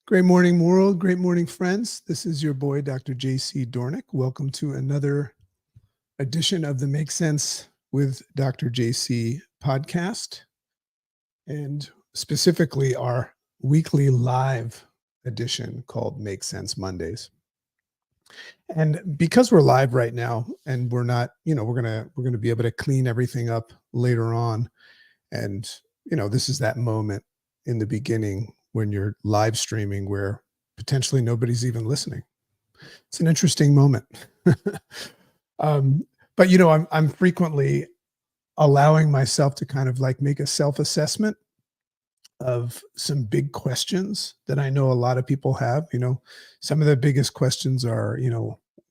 Great morning, world. Great morning, friends. This is your boy, Dr. JC Dornick. Welcome to another edition of the Make Sense with Dr. JC podcast, and specifically our weekly live edition called Make Sense Mondays. And because we're live right now and we're not, we're gonna be able to clean everything up later on. And this is that moment in the beginning when you're live streaming where potentially nobody's even listening. It's an interesting moment. um, but I'm frequently allowing myself to kind of like make a self-assessment of some big questions that I know a lot of people have. Some of the biggest questions are,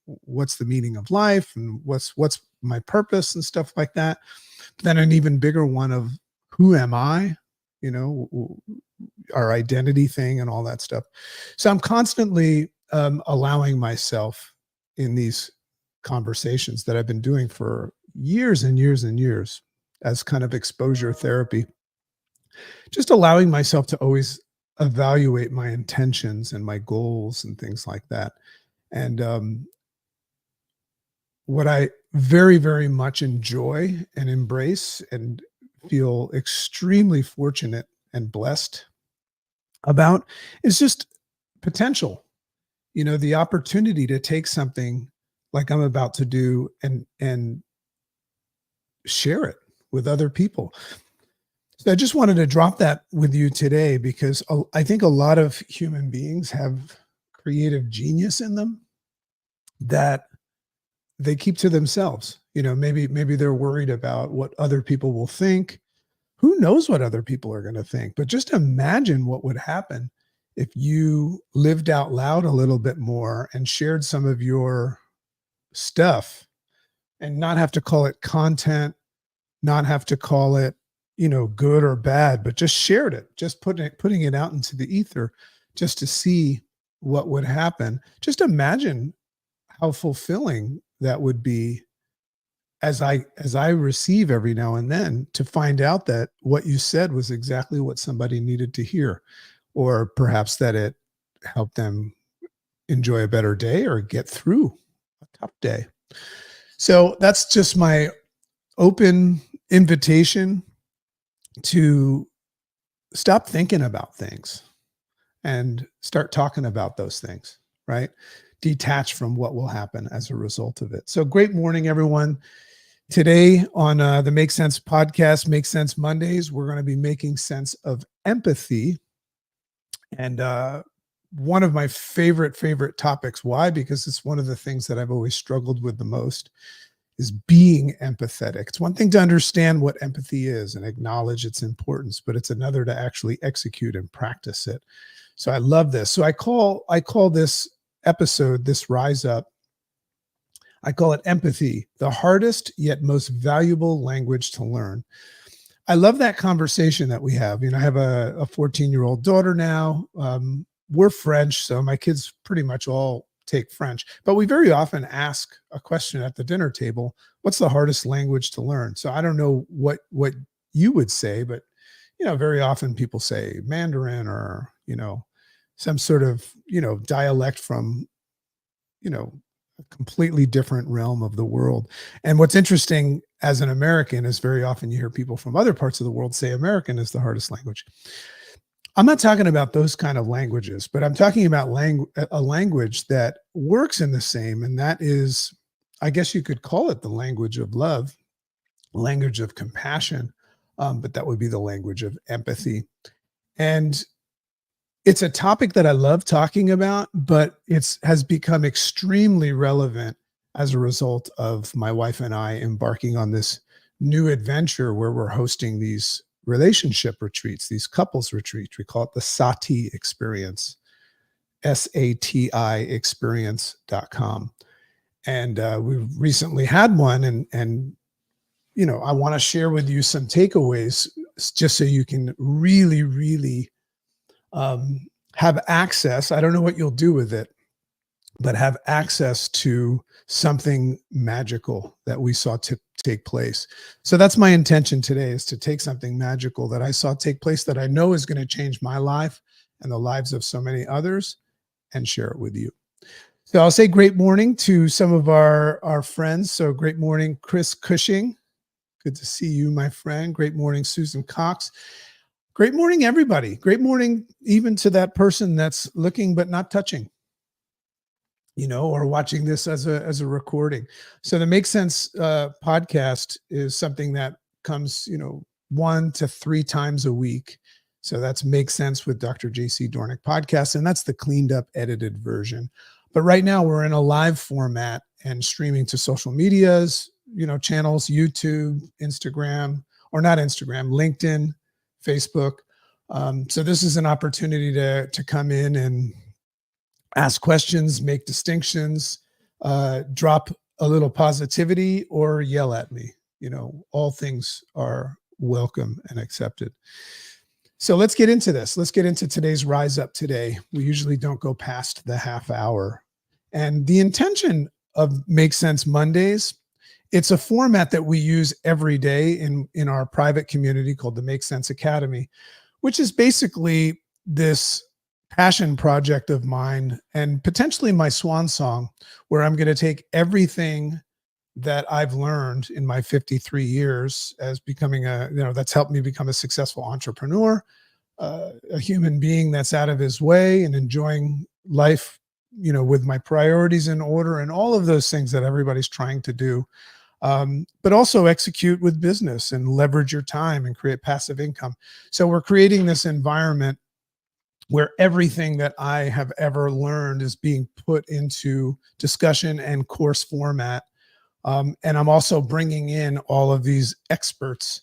what's the meaning of life and what's my purpose and stuff like that. But then an even bigger one of who am I? Our identity thing and all that stuff. So I'm constantly allowing myself in these conversations that I've been doing for years and years and years as kind of exposure therapy, just allowing myself to always evaluate my intentions and my goals and things like that. And what I very, very much enjoy and embrace and feel extremely fortunate and blessed about is just potential. The opportunity to take something like I'm about to do and share it with other people. So I just wanted to drop that with you today because I think a lot of human beings have creative genius in them that they keep to themselves. Maybe they're worried about what other people will think. Who knows what other people are going to think? But just imagine what would happen if you lived out loud a little bit more and shared some of your stuff and not have to call it content, not have to call it, good or bad, but just shared it, just putting it out into the ether just to see what would happen. Just imagine how fulfilling that would be as I receive every now and then to find out that what you said was exactly what somebody needed to hear, or perhaps that it helped them enjoy a better day or get through a tough day. So that's just my open invitation to stop thinking about things and start talking about those things, right? Detach from what will happen as a result of it. So great morning, everyone. Today on the Make Sense podcast, Make Sense Mondays, we're going to be making sense of empathy. And one of my favorite topics. Why? Because it's one of the things that I've always struggled with the most is being empathetic. It's one thing to understand what empathy is and acknowledge its importance, but it's another to actually execute and practice it. So I love this. So I call this episode, this Rise Up, I call it empathy, the hardest yet most valuable language to learn. I love that conversation that we have. I have a 14-year-old daughter now. We're French, so my kids pretty much all take French. But we very often ask a question at the dinner table, what's the hardest language to learn? So I don't know what you would say, but very often people say Mandarin or, some sort of, dialect from, a completely different realm of the world. And what's interesting as an American is very often you hear people from other parts of the world say American is the hardest language. I'm not talking about those kind of languages, but I'm talking about a language that works in the same, and that is, I guess you could call it the language of love, language of compassion, but that would be the language of empathy. And it's a topic that I love talking about, but has become extremely relevant as a result of my wife and I embarking on this new adventure where we're hosting these relationship retreats, these couples retreats. We call it the Sati experience, SATI experience.com. And we recently had one and I want to share with you some takeaways just so you can really have access. I don't know what you'll do with it, but have access to something magical that we saw take place. So that's my intention today, is to take something magical that I saw take place that I know is going to change my life and the lives of so many others and share it with you. So I'll say great morning to some of our friends. So great morning, Chris Cushing. Good to see you, my friend. Great morning, Susan Cox. Great morning, everybody. Great morning, even to that person that's looking but not touching, or watching this as a recording. So the Make Sense podcast is something that comes, 1 to 3 times a week. So that's Make Sense with Dr. JC Dornick podcast, and that's the cleaned up, edited version. But right now we're in a live format and streaming to social medias, channels, YouTube, Instagram, or not Instagram, LinkedIn, Facebook. So this is an opportunity to come in and ask questions, make distinctions, drop a little positivity, or yell at me. All things are welcome and accepted. So let's get into this. Let's get into today's Rise Up today. We usually don't go past the half hour. And the intention of Make Sense Mondays, it's a format that we use every day in our private community called the Make Sense Academy, which is basically this passion project of mine and potentially my swan song, where I'm going to take everything that I've learned in my 53 years as becoming that's helped me become a successful entrepreneur, a human being that's out of his way and enjoying life, with my priorities in order and all of those things that everybody's trying to do. But also execute with business and leverage your time and create passive income. So we're creating this environment where everything that I have ever learned is being put into discussion and course format. And I'm also bringing in all of these experts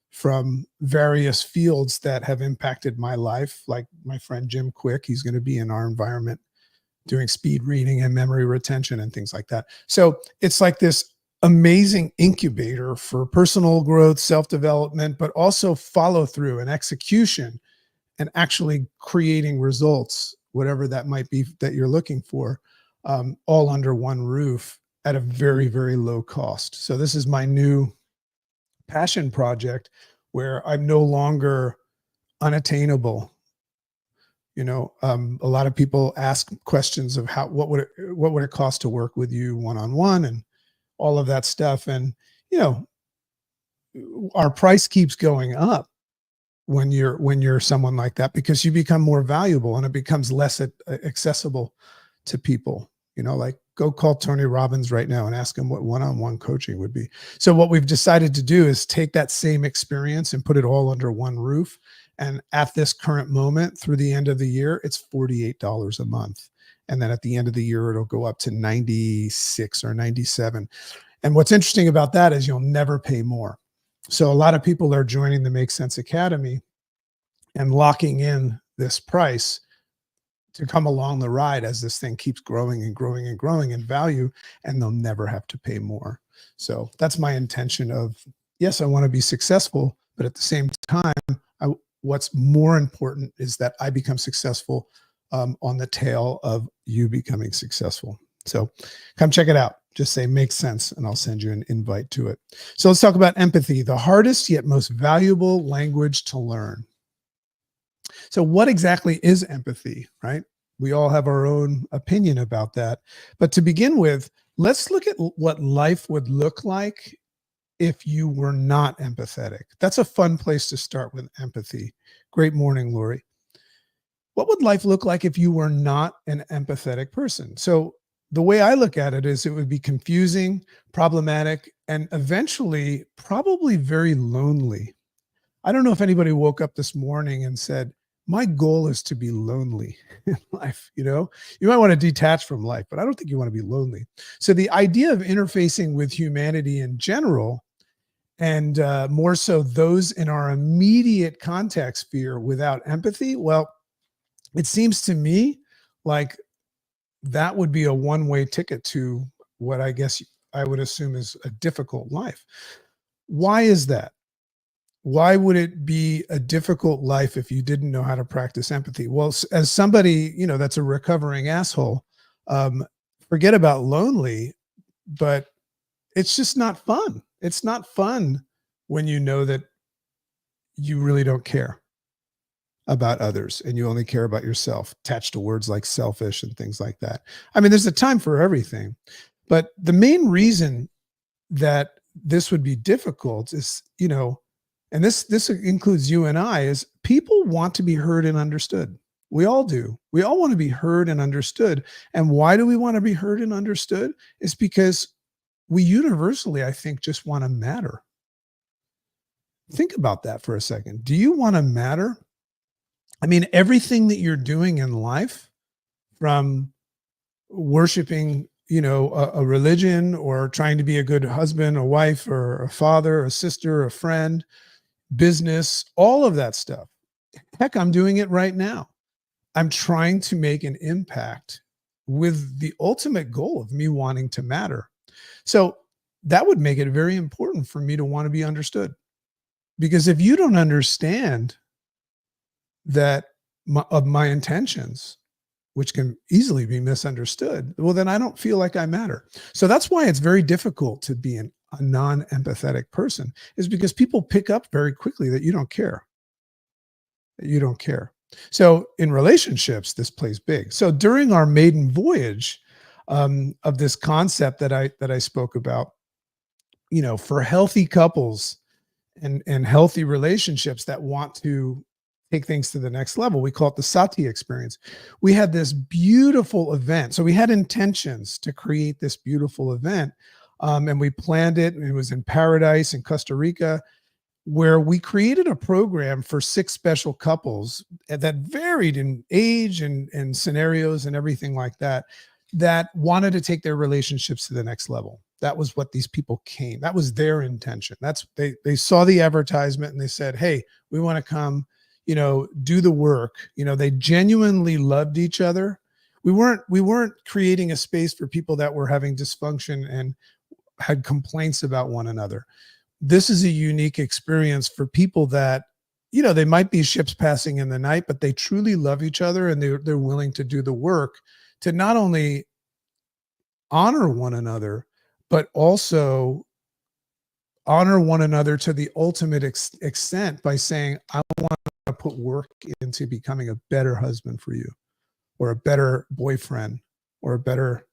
from various fields that have impacted my life, like my friend Jim Quick. He's going to be in our environment doing speed reading and memory retention and things like that. So it's like this amazing incubator for personal growth, self-development, but also follow through and execution and actually creating results, whatever that might be that you're looking for, all under one roof at a very, very low cost. So this is my new passion project where I'm no longer unattainable. A lot of people ask questions of what would it cost to work with you one-on-one and all of that stuff. And, our price keeps going up when you're someone like that, because you become more valuable and it becomes less accessible to people. Like go call Tony Robbins right now and ask him what one-on-one coaching would be. So what we've decided to do is take that same experience and put it all under one roof. And at this current moment, through the end of the year, it's $48 a month. And then at the end of the year, it'll go up to 96 or 97. And what's interesting about that is you'll never pay more. So a lot of people are joining the Make Sense Academy and locking in this price to come along the ride as this thing keeps growing and growing and growing in value, and they'll never have to pay more. So that's my intention of, yes, I want to be successful, but at the same time, what's more important is that I become successful on the tail of you becoming successful. So come check it out. Just say Makes Sense, and I'll send you an invite to it. So let's talk about empathy, the hardest yet most valuable language to learn. So what exactly is empathy, right? We all have our own opinion about that. But to begin with, let's look at what life would look like if you were not empathetic. That's a fun place to start with empathy. Great morning, Lori. What would life look like if you were not an empathetic person? So the way I look at it is it would be confusing, problematic, and eventually probably very lonely. I don't know if anybody woke up this morning and said, my goal is to be lonely in life. You might want to detach from life, but I don't think you want to be lonely. So the idea of interfacing with humanity in general, and more so those in our immediate contact sphere without empathy, well, it seems to me like that would be a one-way ticket to what I guess I would assume is a difficult life. Why is that? Why would it be a difficult life if you didn't know how to practice empathy? Well, as somebody, that's a recovering asshole, forget about lonely, but it's just not fun. It's not fun when you know that you really don't care. about others and you only care about yourself, attached to words like selfish and things like that. I mean, there's a time for everything. But the main reason that this would be difficult is, and this includes you and I, is people want to be heard and understood. We all do. We all want to be heard and understood. And why do we want to be heard and understood? It's because we universally, I think, just want to matter. Think about that for a second. Do you want to matter? I mean, everything that you're doing in life, from worshiping, a religion, or trying to be a good husband, a wife, or a father, a sister, a friend, business, all of that stuff. Heck, I'm doing it right now. I'm trying to make an impact with the ultimate goal of me wanting to matter. So that would make it very important for me to want to be understood. Because if you don't understand that of my intentions, which can easily be misunderstood, well, then I don't feel like I matter. So that's why it's very difficult to be a non-empathetic person, is because people pick up very quickly that you don't care. That you don't care. So in relationships, this plays big. So during our maiden voyage of this concept that I spoke about, for healthy couples and healthy relationships that want to take things to the next level, we call it the sati experience. We had this beautiful event. So we had intentions to create this beautiful event, and we planned it. And it was in Paradise in Costa Rica, where we created a program for 6 special couples that varied in age and scenarios and everything like that, that wanted to take their relationships to the next level. That was what these people came. That was their intention. They saw the advertisement and they said, "Hey, we want to come, do the work." They genuinely loved each other. We weren't creating a space for people that were having dysfunction and had complaints about one another. This is a unique experience for people that, they might be ships passing in the night, but they truly love each other, and they're willing to do the work to not only honor one another, but also honor one another to the ultimate extent by saying, "I want to put work into becoming a better husband for you, or a better boyfriend, or a better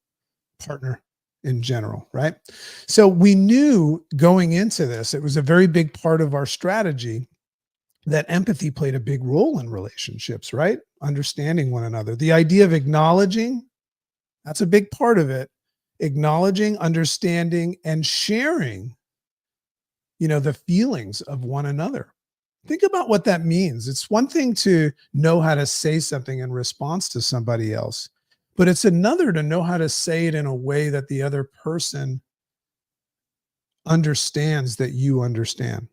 partner in general," right? So we knew going into this, it was a very big part of our strategy, that empathy played a big role in relationships, right? Understanding one another. The idea of acknowledging, that's a big part of it. Acknowledging, understanding, and sharing, the feelings of one another. Think about what that means. It's one thing to know how to say something in response to somebody else, but it's another to know how to say it in a way that the other person understands that you understand.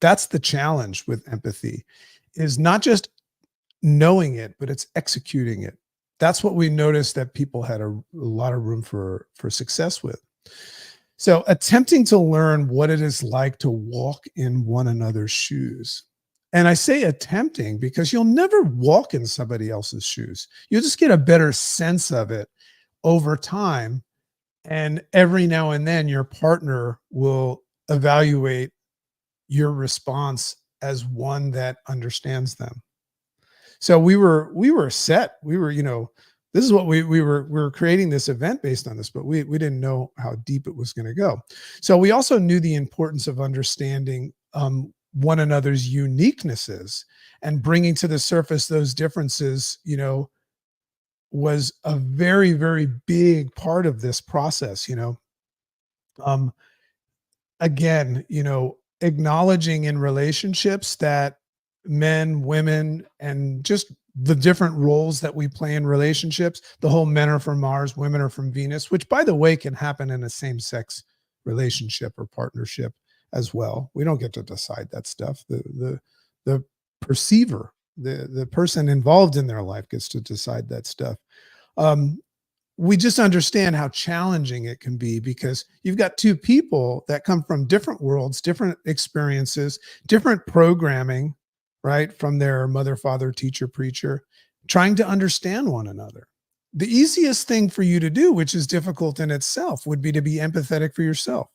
That's the challenge with empathy, is not just knowing it, but it's executing it. That's what we noticed that people had a lot of room for success with. So attempting to learn what it is like to walk in one another's shoes. And I say attempting because you'll never walk in somebody else's shoes. You'll just get a better sense of it over time. And every now and then your partner will evaluate your response as one that understands them. So we were set. We were, this is what we were creating this event based on this, but we didn't know how deep it was going to go. So we also knew the importance of understanding one another's uniquenesses, and bringing to the surface those differences, was a very, very big part of this process. Um, Again, acknowledging in relationships that men, women, and just the different roles that we play in relationships, the whole men are from Mars, women are from Venus, which, by the way, can happen in a same-sex relationship or partnership as well. We don't get to decide that stuff. The perceiver, the person involved in their life, gets to decide that stuff. We just understand how challenging it can be, because you've got 2 people that come from different worlds, different experiences, different programming, right? From their mother, father, teacher, preacher, trying to understand one another. The easiest thing for you to do, which is difficult in itself, would be to be empathetic for yourself,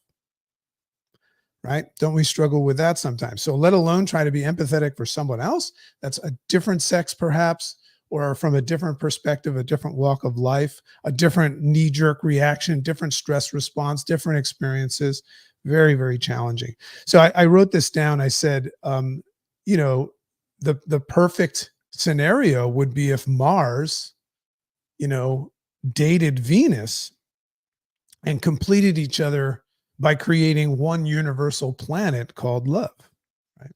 right? Don't we struggle with that sometimes? So let alone try to be empathetic for someone else that's a different sex perhaps, or from a different perspective, a different walk of life, a different knee-jerk reaction, different stress response, different experiences. Very, very challenging. So I wrote this down. I said, you know, the perfect scenario would be if Mars, you know, dated Venus and completed each other by creating one universal planet called love. Right.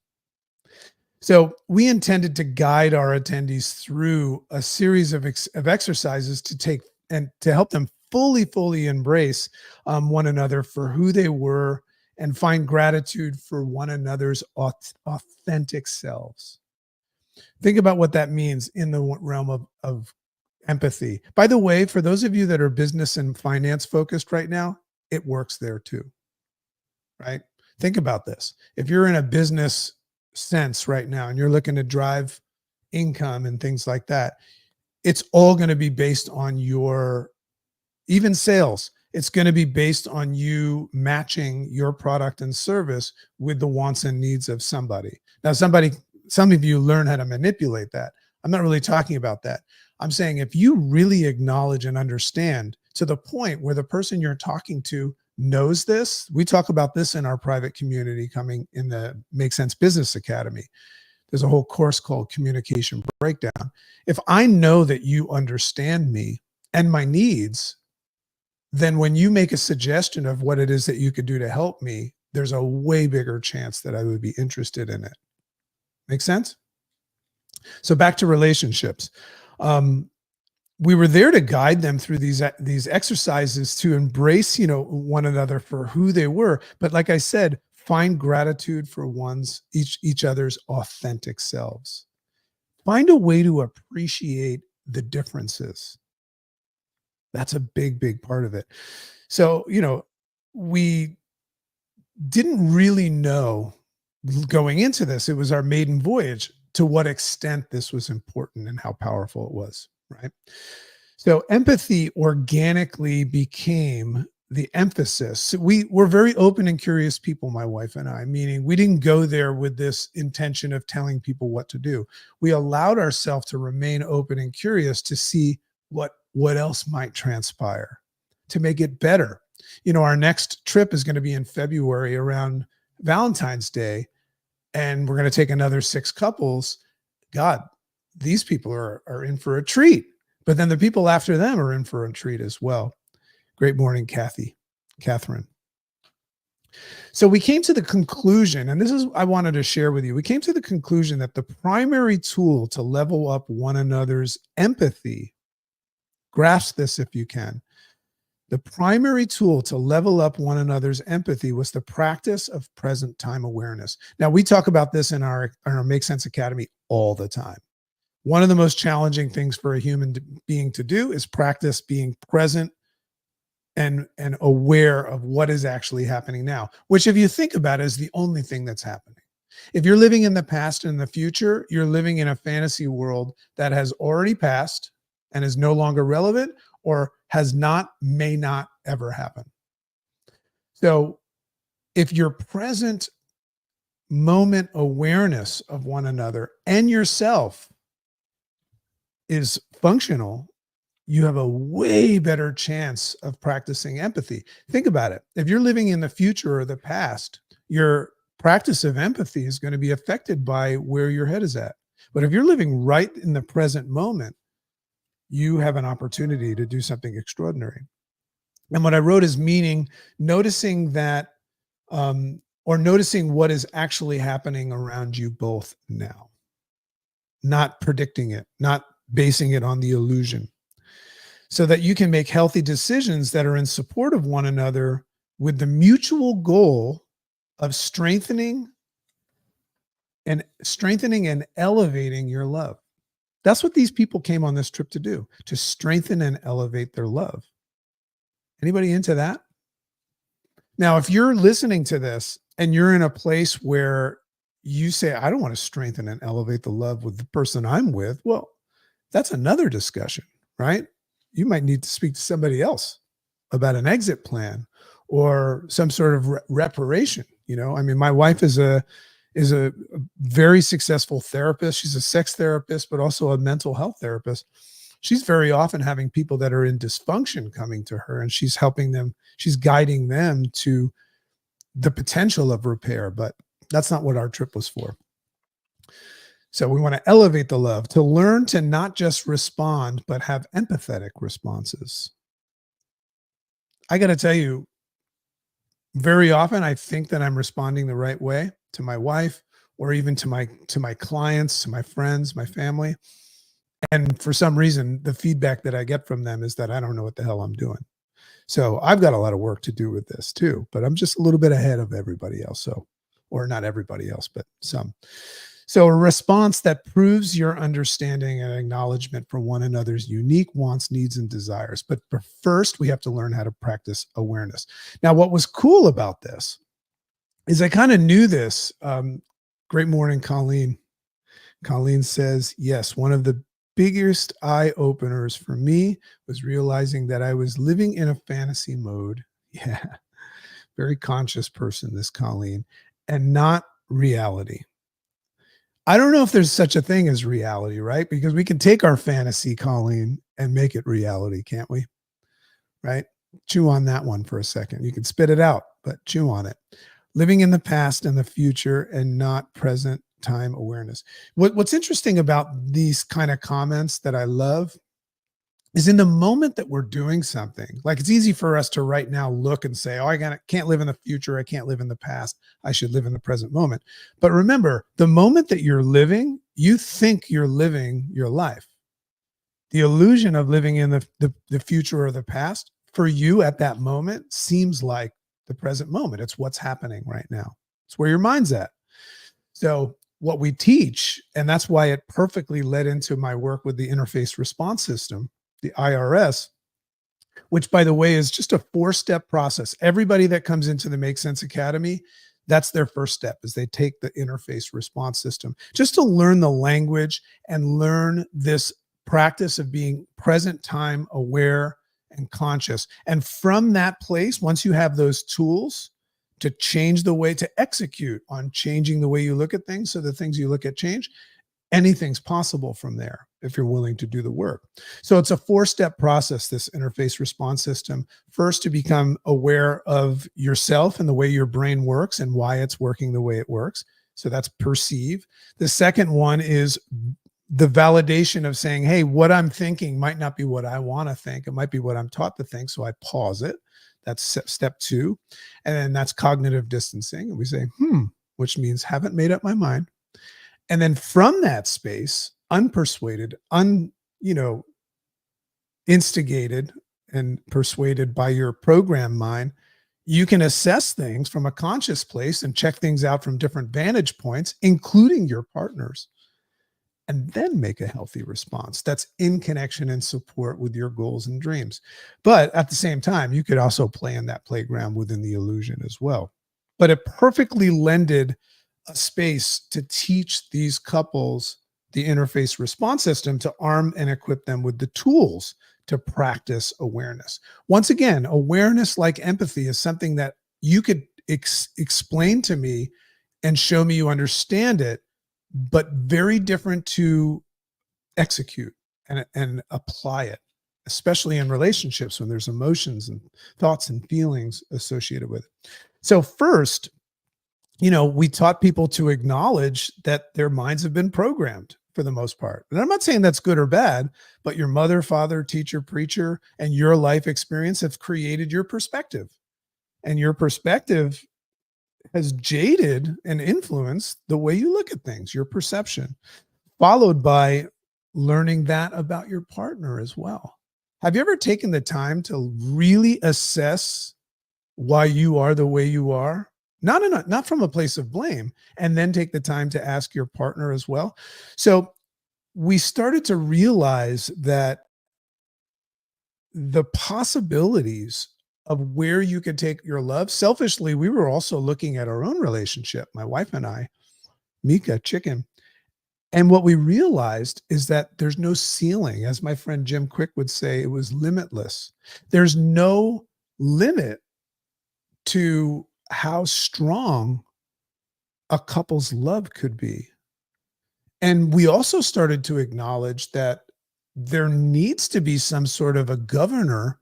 So we intended to guide our attendees through a series of exercises to take and to help them fully embrace one another for who they were and find gratitude for one another's authentic selves. Think about what that means in the realm of empathy. By the way, for those of you that are business and finance focused right now, it works there too, right? Think about this. If you're in a business sense right now and you're looking to drive income and things like that, it's all going to be based on your, even sales, it's going to be based on you matching your product and service with the wants and needs of somebody. Now, some of you learn how to manipulate that. I'm not really talking about that. I'm saying if you really acknowledge and understand to the point where the person you're talking to knows this, we talk about this in our private community coming in the Make Sense Business Academy. There's a whole course called Communication Breakdown. If I know that you understand me and my needs, then when you make a suggestion of what it is that you could do to help me, there's a way bigger chance that I would be interested in it. Make sense? So back to relationships. We were there to guide them through these exercises to embrace, you know, one another for who they were. But like I said, find gratitude for each other's authentic selves. Find a way to appreciate the differences. That's a big part of it. So, you know, we didn't really know going into this, it was our maiden voyage, to what extent this was important and how powerful it was, right? So empathy organically became the emphasis. So we were very open and curious people, my wife and I, meaning we didn't go there with this intention of telling people what to do. We allowed ourselves to remain open and curious to see what else might transpire to make it better. You know, our next trip is going to be in February around Valentine's Day, and we're going to take another 6 couples. God, these people are in for a treat. But then the people after them are in for a treat as well. Great morning, Catherine. So we came to the conclusion, and this is I wanted to share with you. We came to the conclusion that the primary tool to level up one another's empathy, grasp this if you can, the primary tool to level up one another's empathy was the practice of present time awareness. Now, we talk about this in our Make Sense Academy all the time. One of the most challenging things for a human being to do is practice being present and aware of what is actually happening now, which if you think about it, is the only thing that's happening. If you're living in the past and the future, you're living in a fantasy world that has already passed and is no longer relevant, or may not ever happen. So if your present moment awareness of one another and yourself is functional, you have a way better chance of practicing empathy. Think about it. If you're living in the future or the past, your practice of empathy is going to be affected by where your head is at. But if you're living right in the present moment, you have an opportunity to do something extraordinary. And what I wrote is noticing that, or noticing what is actually happening around you both now, not predicting it, not basing it on the illusion, so that you can make healthy decisions that are in support of one another with the mutual goal of strengthening and elevating your love. That's what these people came on this trip to do, to strengthen and elevate their love. Anybody into that? Now, if you're listening to this and you're in a place where you say, I don't want to strengthen and elevate the love with the person I'm with, well, that's another discussion, right? You might need to speak to somebody else about an exit plan or some sort of reparation. I mean, my wife is a very successful therapist. She's a sex therapist, but also a mental health therapist. She's very often having people that are in dysfunction coming to her, and she's helping them, she's guiding them to the potential of repair, but that's not what our trip was for. So we want to elevate the love, to learn to not just respond, but have empathetic responses. I got to tell you, very often I think that I'm responding the right way to my wife, or even to my clients, to my friends, my family. And for some reason, the feedback that I get from them is that I don't know what the hell I'm doing. So I've got a lot of work to do with this too, but I'm just a little bit ahead of everybody else. So, or not everybody else, but some. So a response that proves your understanding and acknowledgement for one another's unique wants, needs, and desires. But first, we have to learn how to practice awareness. Now, what was cool about this is I kind of knew this. Great morning, Colleen. Colleen says, yes, one of the biggest eye openers for me was realizing that I was living in a fantasy mode. Yeah, very conscious person, this Colleen, and not reality. I don't know if there's such a thing as reality, right? Because we can take our fantasy, Colleen, and make it reality, can't we? Right? Chew on that one for a second. You can spit it out, but chew on it. Living in the past and the future and not present time awareness. What's interesting about these kind of comments that I love is in the moment that we're doing something, like it's easy for us to right now look and say, oh, can't live in the future. I can't live in the past. I should live in the present moment. But remember, the moment that you're living, you think you're living your life. The illusion of living in the future or the past for you at that moment seems like the present moment. It's what's happening right now. It's where your mind's at. So what we teach, and that's why it perfectly led into my work with the interface response system, the IRS, which by the way is just a 4-step process. Everybody that comes into the Make Sense Academy, that's their first step, is they take the interface response system just to learn the language and learn this practice of being present time aware and conscious. And from that place, once you have those tools to change the way, to execute on changing the way you look at things so the things you look at change, anything's possible from there if you're willing to do the work. So it's a 4-step process, this interface response system. First, to become aware of yourself and the way your brain works and why it's working the way it works. So that's perceive. The second one is the validation of saying, hey, what I'm thinking might not be what I want to think. It might be what I'm taught to think. So I pause it. That's step 2. And then that's cognitive distancing. And we say, which means haven't made up my mind. And then from that space, unpersuaded, instigated and persuaded by your program mind, you can assess things from a conscious place and check things out from different vantage points, including your partner's, and then make a healthy response that's in connection and support with your goals and dreams. But at the same time, you could also play in that playground within the illusion as well. But it perfectly lended a space to teach these couples the interface response system, to arm and equip them with the tools to practice awareness. Once again, awareness, like empathy, is something that you could explain to me and show me you understand it, but very different to execute and apply it, especially in relationships when there's emotions and thoughts and feelings associated with it. So first, we taught people to acknowledge that their minds have been programmed for the most part. And I'm not saying that's good or bad, but your mother, father, teacher, preacher, and your life experience have created your perspective. And your perspective has jaded and influenced the way you look at things, your perception, followed by learning that about your partner as well. Have you ever taken the time to really assess why you are the way you are? Not from a place of blame, and then take the time to ask your partner as well. So we started to realize that the possibilities of where you could take your love. Selfishly, we were also looking at our own relationship, my wife and I, Mika, chicken. And what we realized is that there's no ceiling. As my friend Jim Quick would say, it was limitless. There's no limit to how strong a couple's love could be. And we also started to acknowledge that there needs to be some sort of a governor,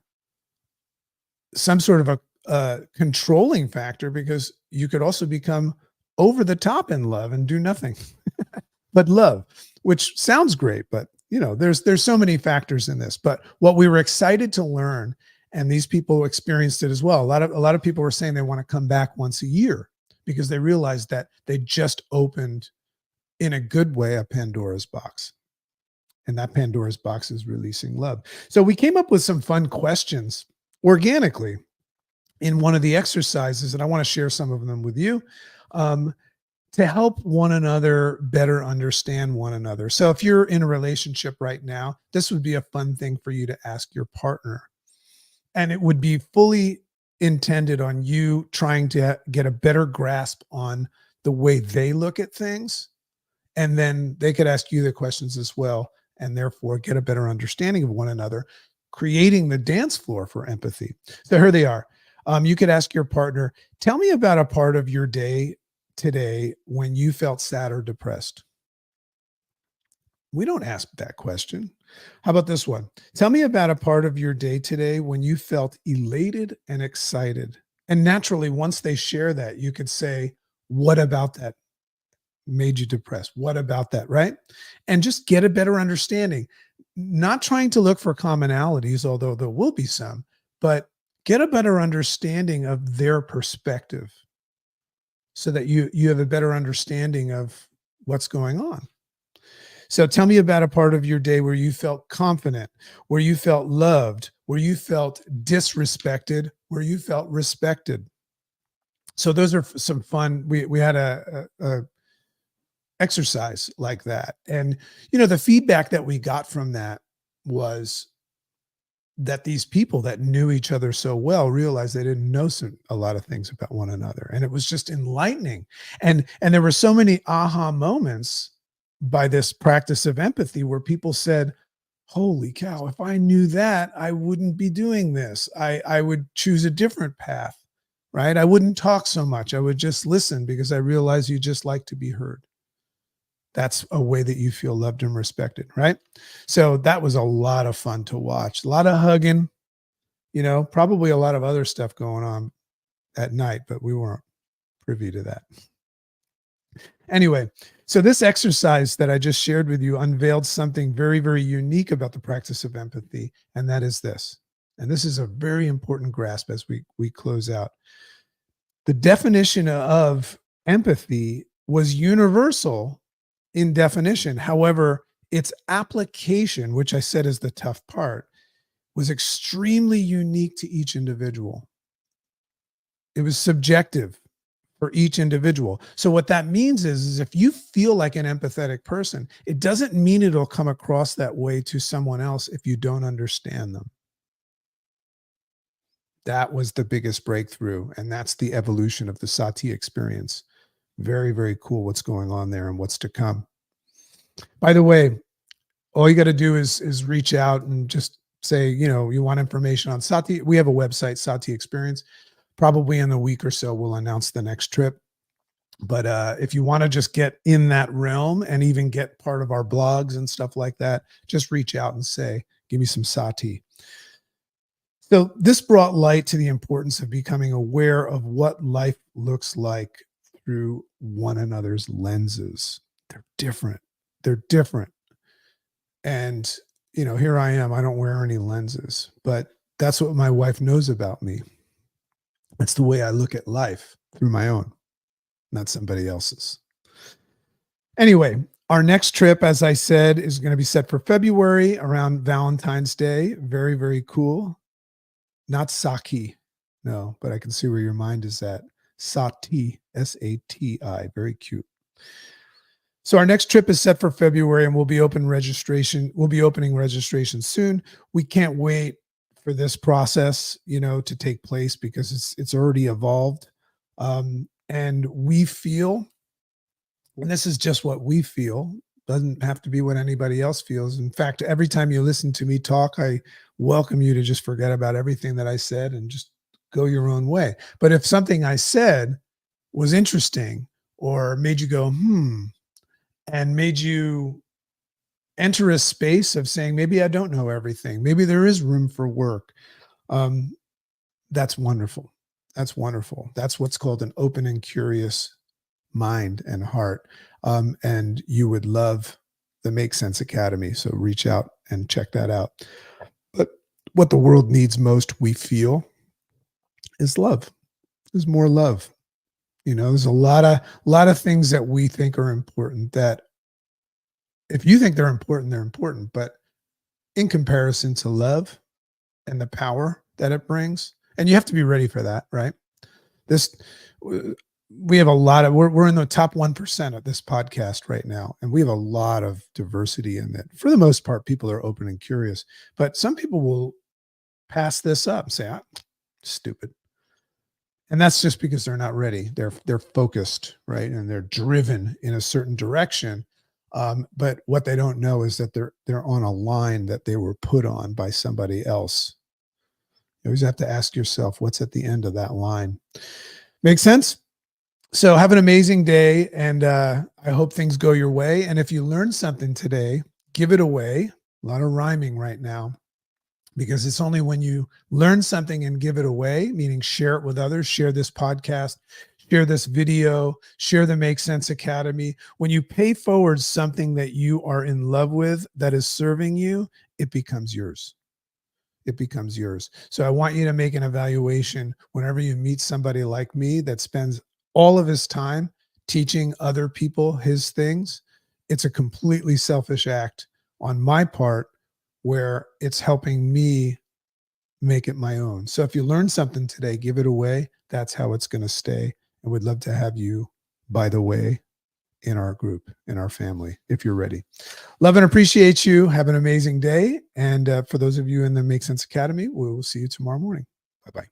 some sort of a controlling factor, because you could also become over the top in love and do nothing but love, which sounds great, but there's so many factors in this. But what we were excited to learn, and these people experienced it as well. A lot of people were saying they want to come back once a year because they realized that they just opened, in a good way, a Pandora's box. And that Pandora's box is releasing love. So we came up with some fun questions organically in one of the exercises, and I want to share some of them with you. Um, to help one another better understand one another. So if you're in a relationship right now, this would be a fun thing for you to ask your partner. And it would be fully intended on you trying to get a better grasp on the way they look at things. And then they could ask you the questions as well, and therefore get a better understanding of one another, creating the dance floor for empathy. So here they are. You could ask your partner, tell me about a part of your day today when you felt sad or depressed. We don't ask that question. How about this one? Tell me about a part of your day today when you felt elated and excited. And naturally, once they share that, you could say, what about that made you depressed? What about that? Right? And just get a better understanding, not trying to look for commonalities, although there will be some, but get a better understanding of their perspective so that you have a better understanding of what's going on. So tell me about a part of your day where you felt confident, where you felt loved, where you felt disrespected, where you felt respected. So those are some fun. We had a exercise like that, and the feedback that we got from that was that these people that knew each other so well realized they didn't know a lot of things about one another, and it was just enlightening. And there were so many aha moments by this practice of empathy where people said, holy cow, if I knew that, I wouldn't be doing this. I would choose a different path, right? I wouldn't talk so much. I would just listen because I realize you just like to be heard. That's a way that you feel loved and respected, right? So that was a lot of fun to watch. A lot of hugging, probably a lot of other stuff going on at night, but we weren't privy to that. Anyway, so this exercise that I just shared with you unveiled something very, very unique about the practice of empathy, and that is this. And this is a very important grasp as we close out. The definition of empathy was universal in definition. However, its application, which I said is the tough part, was extremely unique to each individual. It was subjective for each individual. So what that means is if you feel like an empathetic person, it doesn't mean it'll come across that way to someone else if you don't understand them. That was the biggest breakthrough, and that's the evolution of the Sati experience. Very, very cool what's going on there and what's to come. By the way, all you got to do is reach out and just say, you want information on Sati. We have a website, Sati Experience. Probably in a week or so, we'll announce the next trip. But if you want to just get in that realm and even get part of our blogs and stuff like that, just reach out and say, give me some Sati. So this brought light to the importance of becoming aware of what life looks like through one another's lenses. They're different. They're different. And, here I am. I don't wear any lenses, but that's what my wife knows about me. That's the way I look at life through my own, not somebody else's. Anyway, our next trip, as I said, is going to be set for February around Valentine's Day. Very, very cool. Not Saki. No, but I can see where your mind is at. Sati, S-A-T-I. Very cute. So our next trip is set for February, and we'll be opening registration soon. We can't wait for this process, to take place because it's already evolved. And we feel, and this is just what we feel, doesn't have to be what anybody else feels. In fact, every time you listen to me talk, I welcome you to just forget about everything that I said and just go your own way. But if something I said was interesting or made you go, and made you enter a space of saying, maybe I don't know everything. Maybe there is room for work. Um, that's wonderful. That's wonderful. That's what's called an open and curious mind and heart. And you would love the Make Sense Academy. So reach out and check that out. But what the world needs most, we feel, is love. There's more love. There's a lot of things that we think are important that if you think they're important, they're important. But in comparison to love and the power that it brings, and you have to be ready for that, right? This we have a lot of we're in the top 1% of this podcast right now, and we have a lot of diversity in it. For the most part, people are open and curious, but some people will pass this up and say, stupid. And that's just because they're not ready. They're focused, right? And they're driven in a certain direction. But what they don't know is that they're on a line that they were put on by somebody else. You always have to ask yourself, what's at the end of that line? Make sense? So have an amazing day, and I hope things go your way. And if you learned something today, give it away. A lot of rhyming right now, because it's only when you learn something and give it away, meaning share it with others, share this podcast, share this video, share the Make Sense Academy. When you pay forward something that you are in love with, that is serving you, it becomes yours. It becomes yours. So I want you to make an evaluation whenever you meet somebody like me that spends all of his time teaching other people his things. It's a completely selfish act on my part where it's helping me make it my own. So if you learn something today, give it away. That's how it's going to stay. And we'd love to have you, by the way, in our group, in our family, if you're ready. Love and appreciate you. Have an amazing day. And for those of you in the Make Sense Academy, we will see you tomorrow morning. Bye-bye.